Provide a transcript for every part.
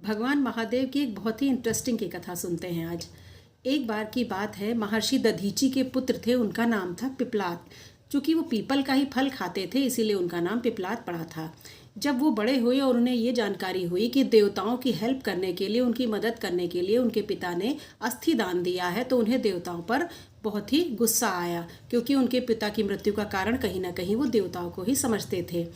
भगवान महादेव की एक बहुत ही इंटरेस्टिंग की कथा सुनते हैं आज। एक बार की बात है, महर्षि दधीची के पुत्र थे, उनका नाम था पिपलाद। चूंकि वो पीपल का ही फल खाते थे, इसीलिए उनका नाम पिपलाद पड़ा था। जब वो बड़े हुए और उन्हें ये जानकारी हुई कि देवताओं की हेल्प करने के लिए, उनकी मदद करने के लिए उनके पिता ने अस्थि दान दिया है, तो उन्हें देवताओं पर बहुत ही गुस्सा आया, क्योंकि उनके पिता की मृत्यु का कारण कहीं ना कहीं वो देवताओं को ही समझते थे।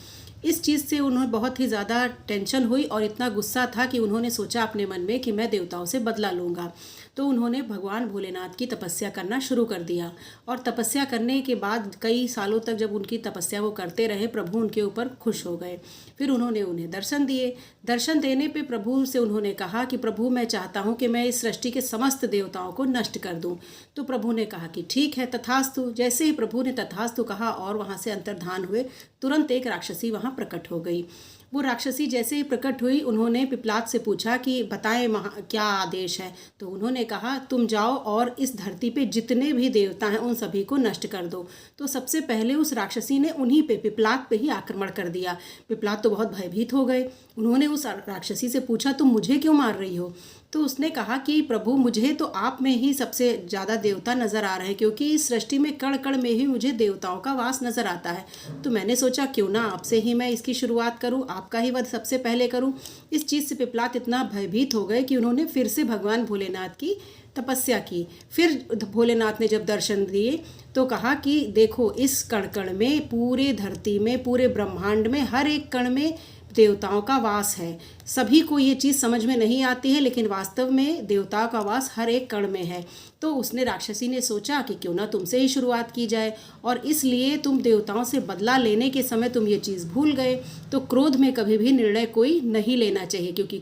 इस चीज़ से उन्हें बहुत ही ज़्यादा टेंशन हुई और इतना गुस्सा था कि उन्होंने सोचा अपने मन में कि मैं देवताओं से बदला लूँगा। तो उन्होंने भगवान भोलेनाथ की तपस्या करना शुरू कर दिया। और तपस्या करने के बाद कई सालों तक जब उनकी तपस्या वो करते रहे, प्रभु उनके ऊपर खुश हो गए। फिर उन्होंने उन्हें दर्शन दिए। दर्शन देने पे प्रभु से उन्होंने कहा कि प्रभु, मैं चाहता हूँ कि मैं इस सृष्टि के समस्त देवताओं को नष्ट कर दूँ। तो प्रभु ने कहा कि ठीक है, तथास्तु। जैसे ही प्रभु ने तथास्तु कहा और वहाँ से अंतर्धान हुए, तुरंत एक राक्षसी वहाँ प्रकट हो गई। वो राक्षसी जैसे ही प्रकट हुई, उन्होंने पिपलाद से पूछा कि बताएं क्या आदेश है। तो उन्होंने कहा, तुम जाओ और इस धरती पे जितने भी देवता हैं उन सभी को नष्ट कर दो। तो सबसे पहले उस राक्षसी ने उन्हीं पे, पिपलाद पे ही आक्रमण कर दिया। पिपलाद तो बहुत भयभीत हो गए। उन्होंने उस राक्षसी से पूछा, तुम मुझे क्यों मार रही हो? तो उसने कहा कि प्रभु, मुझे तो आप में ही सबसे ज़्यादा देवता नज़र आ रहे हैं, क्योंकि इस सृष्टि में कण कण में ही मुझे देवताओं का वास नज़र आता है। तो मैंने सोचा क्यों ना आपसे ही मैं इसकी शुरुआत करूं, आपका ही वध सबसे पहले करूं। इस चीज़ से पिपलाद इतना भयभीत हो गए कि उन्होंने फिर से भगवान भोलेनाथ की तपस्या की। फिर भोलेनाथ ने जब दर्शन दिए तो कहा कि देखो, इस कण कण में, पूरे धरती में, पूरे ब्रह्मांड में, हर एक कण में देवताओं का वास है। सभी को ये चीज़ समझ में नहीं आती है, लेकिन वास्तव में देवताओं का वास हर एक कण में है। तो उसने, राक्षसी ने सोचा कि क्यों ना तुमसे ही शुरुआत की जाए, और इसलिए तुम देवताओं से बदला लेने के समय तुम ये चीज़ भूल गए। तो क्रोध में कभी भी निर्णय कोई नहीं लेना चाहिए, क्योंकि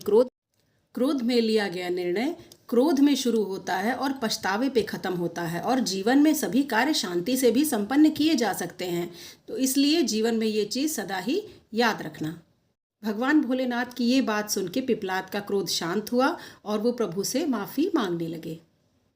क्रोध में लिया गया निर्णय क्रोध में शुरू होता है और पछतावे पे खत्म होता है। और जीवन में सभी कार्य शांति से भी संपन्न किए जा सकते हैं। तो इसलिए जीवन में ये चीज़ सदा ही याद रखना। भगवान भोलेनाथ की ये बात सुन के पिपलाद का क्रोध शांत हुआ और वो प्रभु से माफ़ी मांगने लगे।